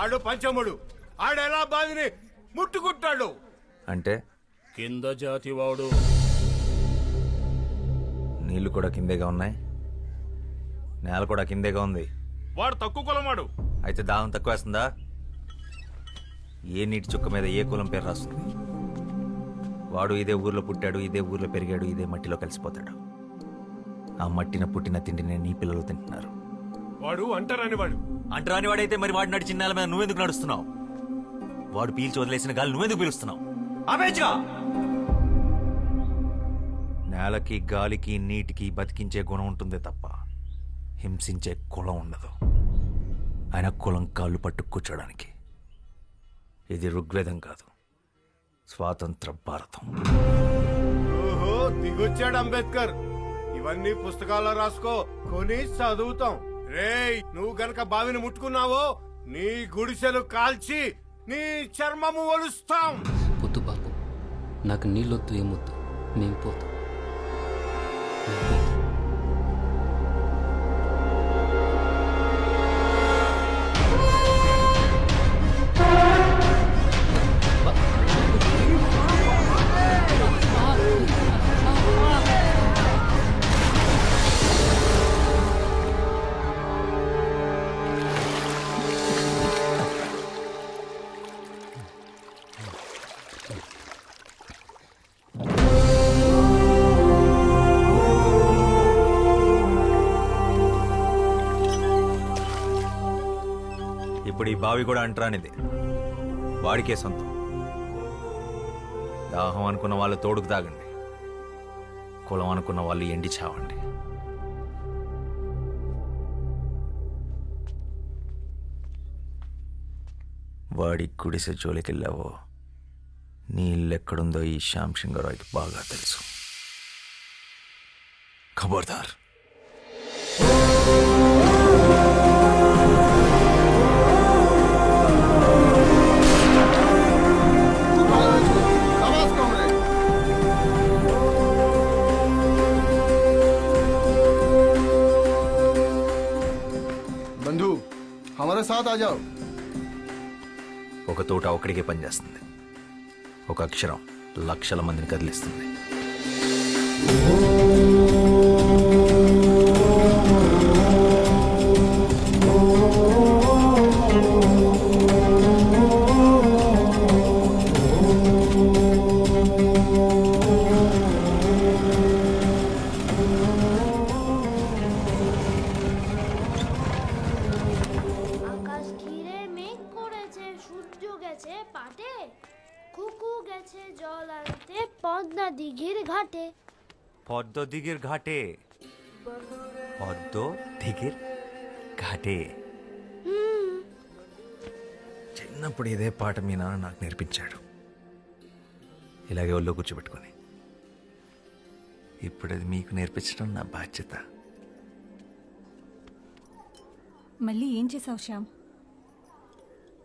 ఆడు పంచముడు. ఆడెలా బావిని ముట్టుకుంటాడు అంటే కింద జాతి వాడు. నీళ్లు కూడా కిందేగా ఉన్నాయి, నేల కూడా కిందేగా ఉంది. వాడు తక్కువ కులమాడు. అయితే దాహం తక్కువ వేస్తుందా? ఏ నీటి చుక్క మీద ఏ కులం పేరు రాస్తుంది? వాడు ఇదే ఊర్లో పుట్టాడు, ఇదే ఊర్లో పెరిగాడు, ఇదే మట్టిలో కలిసిపోతాడు. ఆ మట్టిన పుట్టిన తిండిని నీ పిల్లలు తింటున్నారు. వాడు అంటరాని వాడు. అంటరాని వాడైతే మరి వాడు నడిచిన నేల మీద నువ్వెందుకు నడుస్తున్నావు? వాడు పీల్చి వదిలేసిన గాలి నువ్వెందుకు పీలుస్తున్నావు? ఆపేచ్చుగా! నేలకి గాలికి నీటికి బతికించే గుణం ఉంటుందే తప్ప హింసించే కులం ఉండదు. ఆయన కులం కాళ్ళు పట్టు కూర్చోడానికి. ఇది ఋగ్వేదం కాదు, స్వాతంత్ర భారతం. ఓహో, దిగొచ్చాడు అంబేద్కర్. ఇవన్నీ పుస్తకాల్లో రాసుకో, కొని చదువుతాం. రేయ్, నువ్వు గనక బావిని ముట్టుకున్నావో నీ గుడిసెలు కాల్చి నీ చర్మము ఒలుస్తాం. పొద్దు బాబు, నాకు నీళ్ళొద్దు, ఏమొద్దు, నేను పోతా. ఇప్పుడు ఈ బావి కూడా అంటరానిది, వాడికే సొంతం. దాహం అనుకున్న వాళ్ళు తోడుకు తాగండి, కులం అనుకున్న వాళ్ళు ఎండి చావండి. వాడి గుడిసె జోలికెళ్ళావో నీళ్ళెక్కడుందో ఈ శ్యామ్ సింగరాయ్కి బాగా తెలుసు. ఖబర్దార్. बंधु हमारे साथ आ जाओ. ఒక తోట ఒక్కడికే పనిచేస్తుంది, ఒక అక్షరం లక్షల మందిని కదిలిస్తుంది. আকাশ ঘিরে মেঘ করেছে, সূর্য গেছে পাটে, কুকু গেছে জল আনতে পদ্মা দিঘির ঘাটে। পদ্ম দিঘির ঘাটে, পদ্ম দিঘির ఘాటే. చిన్నప్పుడు ఇదే పాట మీ నాన్న నాకు నేర్పించాడు, ఇలాగే ఒళ్ళో కూర్చోబెట్టుకొని. ఇప్పుడు అది మీకు నేర్పించడం నా బాధ్యత. మళ్ళీ ఏం చేసావు శ్యామ్?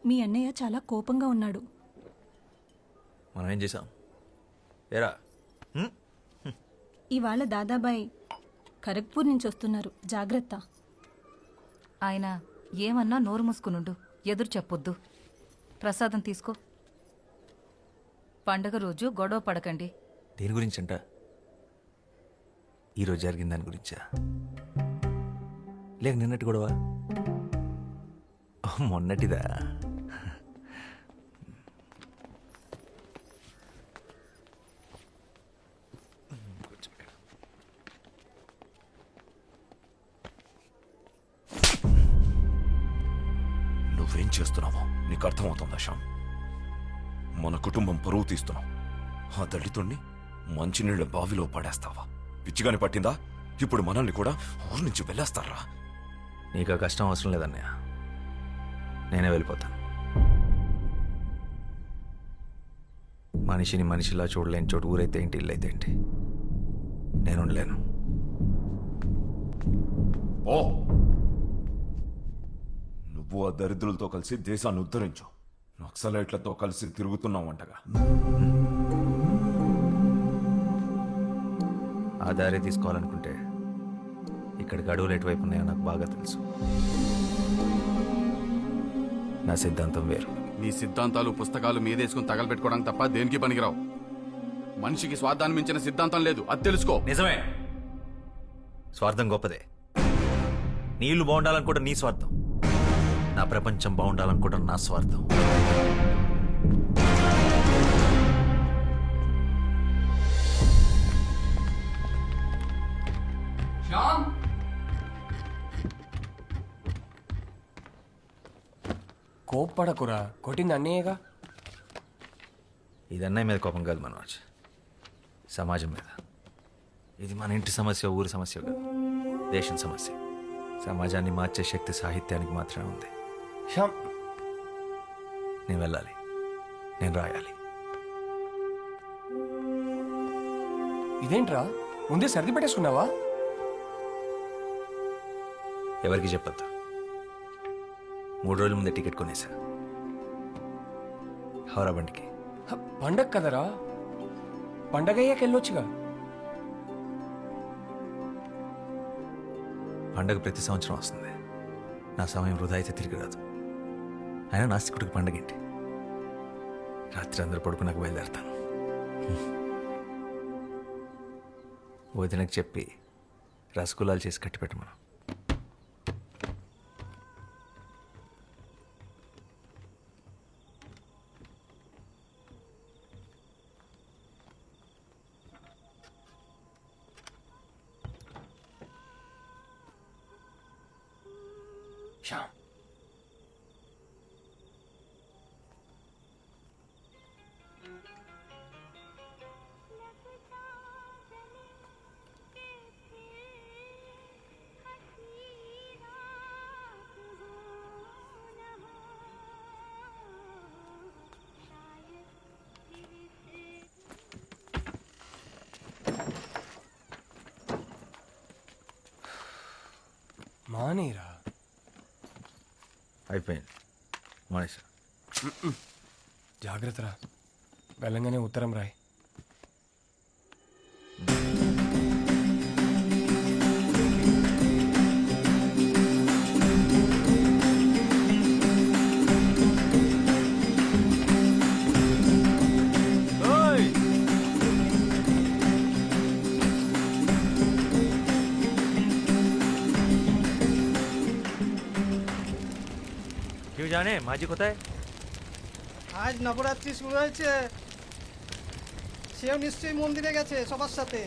మీ అన్నయ్య చాలా కోపంగా ఉన్నాడు. మనం ఏం చేసాం? ఏరా, ఇవాళ దాదాబాయ్ ఖరగ్పూర్ నుంచి వస్తున్నారు, జాగ్రత్త. ఆయన ఏమన్నా నోరు మూసుకునుండు, ఎదురు చెప్పొద్దు. ప్రసాదం తీసుకో. పండగ రోజు గొడవ పడకండి. దేని గురించంట? ఈరోజు జరిగిన దాని గురించా, లేక నిన్నటి గొడవ? మొన్నటిదా? నువ్వేం చేస్తున్నావో నీకు అర్థమవుతుందా శ్యామ్? మన కుటుంబం పరువు తీస్తున్నావు. ఆ దళితుణ్ణి మంచినీళ్ళ బావిలో పడేస్తావా? పిచ్చిగాని పట్టిందా? ఇప్పుడు మనల్ని కూడా ఊరి నుంచి వెళ్ళేస్తారా? నీకు ఆ కష్టం అవసరం లేదన్నయ్య, నేనే వెళ్ళిపోతాను. మనిషిని మనిషిలా చూడలేని చోటు ఊరైతే ఏంటి, ఇల్లు అయితే ఏంటి, నేను ఉండలేను. ఓ, నువ్వు ఆ దరిద్రులతో కలిసి దేశాన్ని ఉద్ధరించు. నక్సలైట్లతో కలిసి తిరుగుతున్నావంటగా. ఆ దారి తీసుకోవాలనుకుంటే ఇక్కడికి అడవులు ఎటువైపు ఉన్నాయో నాకు బాగా తెలుసు. నా సిద్ధాంతం వేరు. నీ సిద్ధాంతాలు పుస్తకాలు మీదేసుకుని తగలబెట్టుకోవడానికి తప్ప దేనికి పనికిరావు. మనిషికి స్వార్థాన్ని మించిన సిద్ధాంతం లేదు, అది తెలుసుకో. నిజమే, స్వార్థం గొప్పదే. నీళ్లు బాగుండాలనుకోవడం నీ స్వార్థం, నా ప్రపంచం బాగుండాలనుకోవడం నా స్వార్థం. కోప్పడకురా, కొట్టింది అన్నయ్యగా. ఇది అన్నయ్య మీద కోపం కాదు మనోజ్, సమాజం మీద. ఇది మన ఇంటి సమస్య, ఊరి సమస్య కాదు, దేశం సమస్య. సమాజాన్ని మార్చే శక్తి సాహిత్యానికి మాత్రమే ఉంది. శ్యామ్, నేను వెళ్ళాలి, నేను రాయాలి. ఇదేంట్రా ముందే సర్ది పెట్టేసుకున్నావా? ఎవరికి చెప్పొద్దు. 3 రోజుల ముందే టికెట్ కొనేసా, హౌరా బండికి. పండగ కదరా, పండగ అయ్యాక వెళ్ళొచ్చుగా. పండగ ప్రతి సంవత్సరం వస్తుంది, నా సమయం వృధా అయితే తిరిగి రాదు. అయినా నాస్తికుడికి పండగ ఏంటి? రాత్రి అందరూ పడుకున్నాక బయలుదేరతాను. వదినకు చెప్పి రసగుల్లాలు చేసి కట్టిపెట్టమను. శ్యామ్, మానేరా. అయిపోయింది, మానేసా. జాగ్రత్తరా, వెళ్ళంగానే ఉత్తరం రాయి. क्यों जाने माजी কোথায়? আজ নবরাত্রি শুরু হয়েছে, সেও নিশ্চয়ই মন্দিরে গেছে সবার সাথে।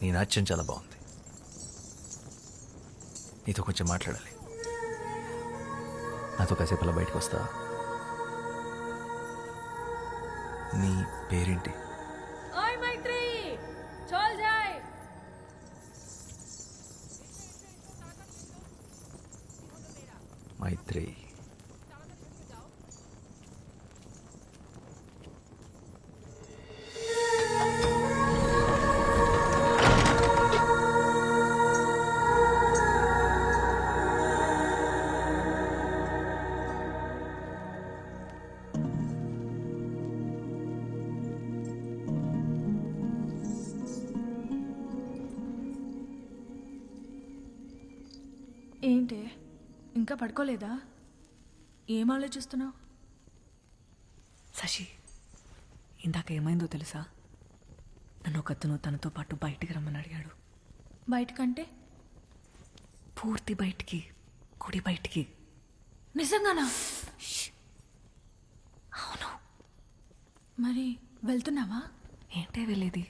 నీ నాట్యం చాలా బాగుంది, నీతో కొంచెం మాట్లాడాలి. నాతో కాసేపు అలా బయటకు వస్తా? నీ పేరేంటి? మైత్రి. ఏంటి ఇంకా పడుకోలేదా? ఏం ఆలోచిస్తున్నావు? శశి, ఇందాక ఏమైందో తెలుసా? నన్ను ఒకతను తనతో పాటు బయటికి రమ్మని అడిగాడు. బయటకంటే? పూర్తి బయటికి, గుడి బయటికి. నిజంగానా? అవును. మరి వెళ్తున్నావా? ఏంటే వెళ్ళేది?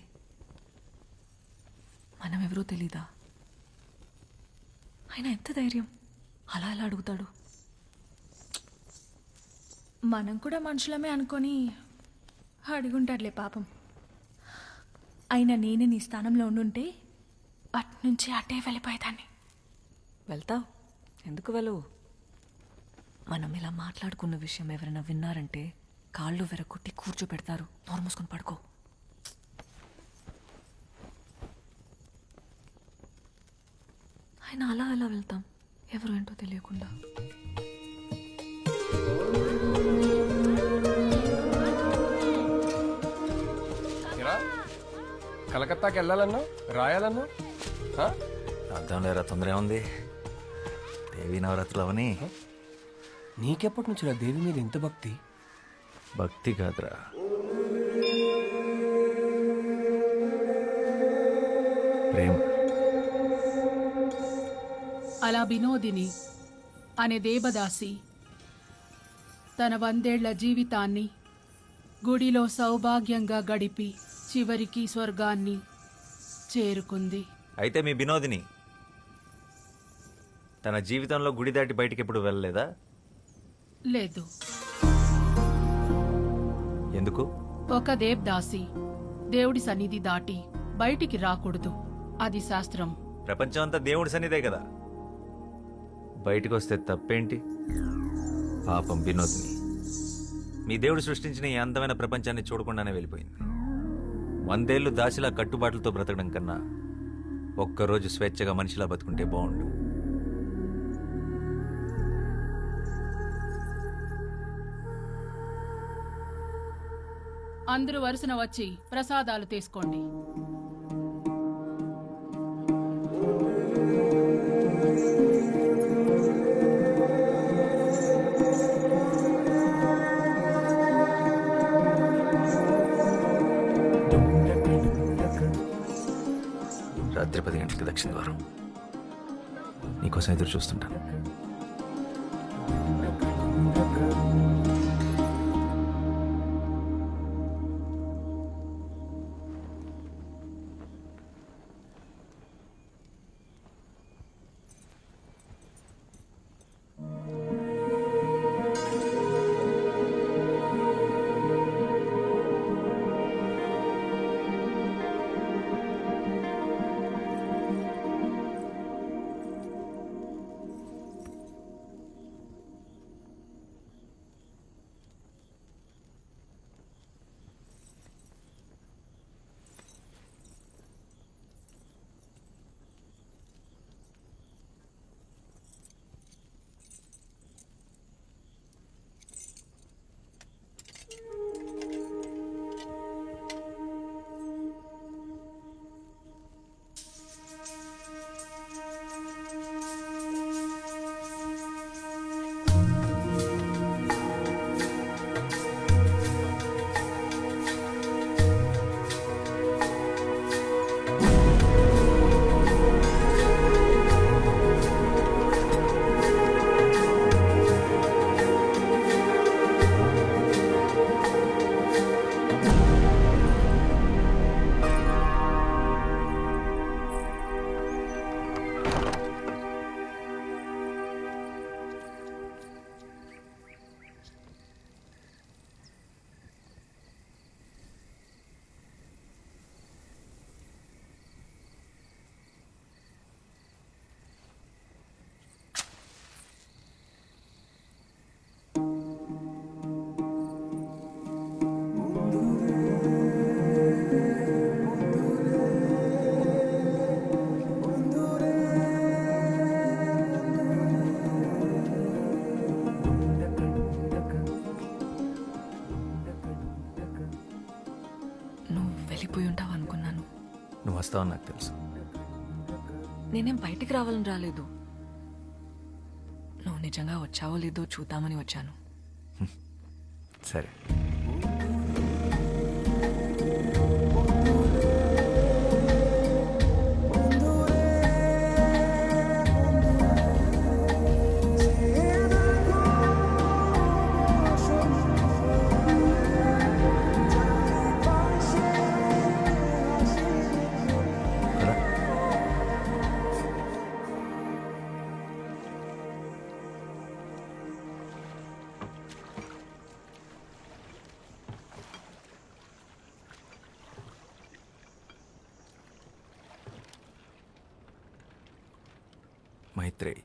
మనం ఎవరో తెలీదా? ఆయన ఎంత ధైర్యం అలా ఎలా అడుగుతాడు? మనం కూడా మనుషులమే అనుకొని అడుగుంటాడులే పాపం. అయినా నేను నీ స్థానంలో ఉండుంటే అట్నుంచి అటే వెళ్ళిపోయేదాన్ని. వెళ్తావు? ఎందుకు వెళ్ళవు? మనం ఇలా మాట్లాడుకున్న విషయం ఎవరైనా విన్నారంటే కాళ్ళు వెరగొట్టి కూర్చోపెడతారు. నోరు మూసుకొని పడుకో. ఆయన అలా అలా వెళ్తాం, ఎవరు ఏంటో తెలియకుండా. ఎరా కలకత్తాకి వెళ్ళాలన్నా రాయాలన్నా అర్థం లేరా, తొందర ఏముంది? దేవీ నవరాత్రులు అవని. నీకెప్పటి నుంచి దేవి మీద ఇంత భక్తి? భక్తి కాదురా, ప్రేమ. అలా వినోదిని అనే దేవదాసి తన 100 ఏళ్ల జీవితాన్ని గుడిలో సౌభాగ్యంగా గడిపి చివరికి స్వర్గాన్ని చేరుకుంది. అయితే మీ వినోదిని తన జీవితంలో గుడి దాటి బయటికి ఎప్పుడు వెళ్ళలేదా? లేదు. ఎందుకు? ఒక దేవదాసి దేవుడి సన్నిధి దాటి బయటికి రాకూడదు, అది శాస్త్రం. ప్రపంచం అంతా దేవుడి సన్నిధే కదా, బయటికి వస్తే తప్పేంటి? పాపం వినోదిని మీ దేవుడు సృష్టించిన ఈ అందమైన ప్రపంచాన్ని చూడకుండానే వెళ్ళిపోయింది. 100 ఏళ్ళు దాసిలా కట్టుబాట్లతో బ్రతకడం కన్నా ఒక్కరోజు స్వేచ్ఛగా మనిషిలా బతుకుంటే బాగుండు. అందరూ వరుసన వచ్చి ప్రసాదాలు తీసుకోండి. రాత్రి 10 గంటలకి దక్షిణ ద్వారం. నీకోసం ఎదురు చూస్తుంటాను. వెళ్ళిపోయి ఉంటావు అనుకున్నాను. నువ్వు వస్తావని నాకు తెలుసు. నేనేం బయటికి రావాలని రాలేదు. నువ్వు నిజంగా వచ్చావో లేదో చూద్దామని వచ్చాను. సరే. మైత్రేయి.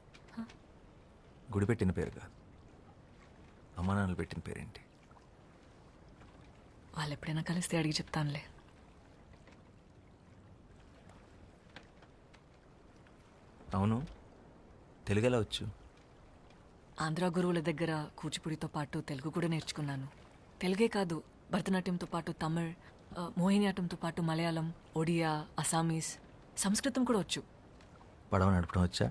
గుడి పెట్టిన పేరు కాదు, అమ్మా నాన్నలు పెట్టిన పేరేంటి? వాళ్ళు ఎప్పుడైనా కలిస్తే అడిగి చెప్తానులే. అవును, తెలుగు ఎలా వచ్చు? ఆంధ్ర గురువుల దగ్గర కూచిపూడితో పాటు తెలుగు కూడా నేర్చుకున్నాను. తెలుగే కాదు, భరతనాట్యంతో పాటు తమిళ్, మోహినియాటంతో పాటు మలయాళం, ఒడియా, అసామీస్, సంస్కృతం కూడా వచ్చు. పడవ నడపడం వచ్చా?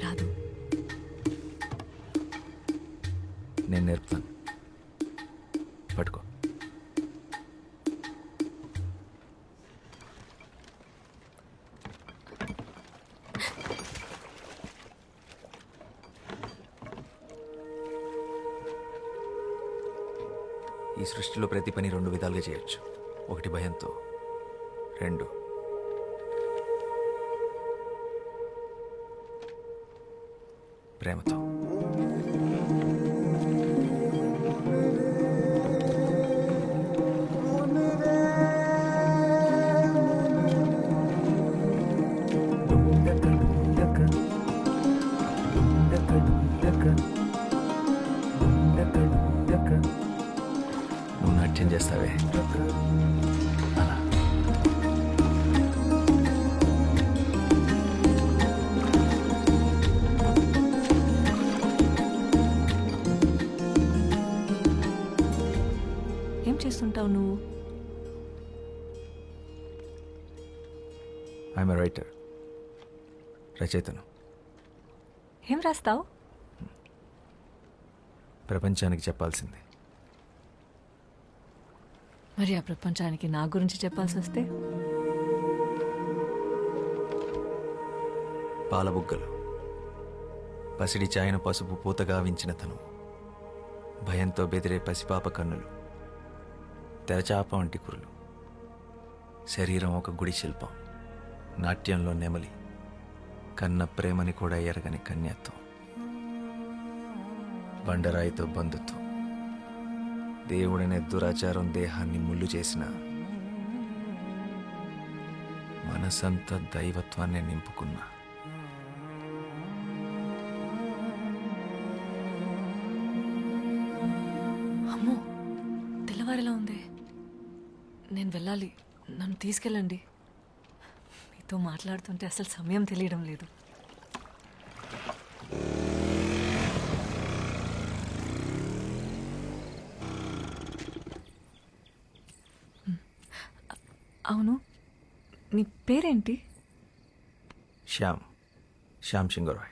రాదు. నేను నేర్పుతాను, పట్టుకో. ఈ సృష్టిలో ప్రతి పని రెండు విధాలుగా చేయొచ్చు. ఒకటి భయంతో, రెండు ప్రేమతో. నువ్వు నాట్యం చేస్తావే అలా. ఏం చేస్తుంటావు నువ్వు? ఐఎమ్ ఎ రైటర్, రచయితను. ఏం రాస్తావు? ప్రపంచానికి చెప్పాల్సింది. మరి ఆ ప్రపంచానికి నా గురించి చెప్పాల్సి వస్తే? పాలబుగ్గలు, పసిడి చాయన పసుపు పూతగా వించిన తను, భయంతో బెదిరే పసిపాప కన్నులు, తెరచాప వంటి కురులు, శరీరం ఒక గుడి శిల్పం, నాట్యంలో నెమలి, కన్న ప్రేమని కూడా ఎరగని కన్యత్వం, బండరాయితో బంధుత్వం, దేవుడనే దురాచారం దేహాన్ని ముళ్ళు చేసిన, మనసంతా దైవత్వాన్ని నింపుకున్న, అమ్మో, తెల్లవారిలా ఉంది. నేను వెళ్ళాలి, నన్ను తీసుకెళ్ళండి. మీతో మాట్లాడుతుంటే అసలు సమయం తెలియడం లేదు. అవును, నీ పేరేంటి? శ్యామ్ సింగరాయ్.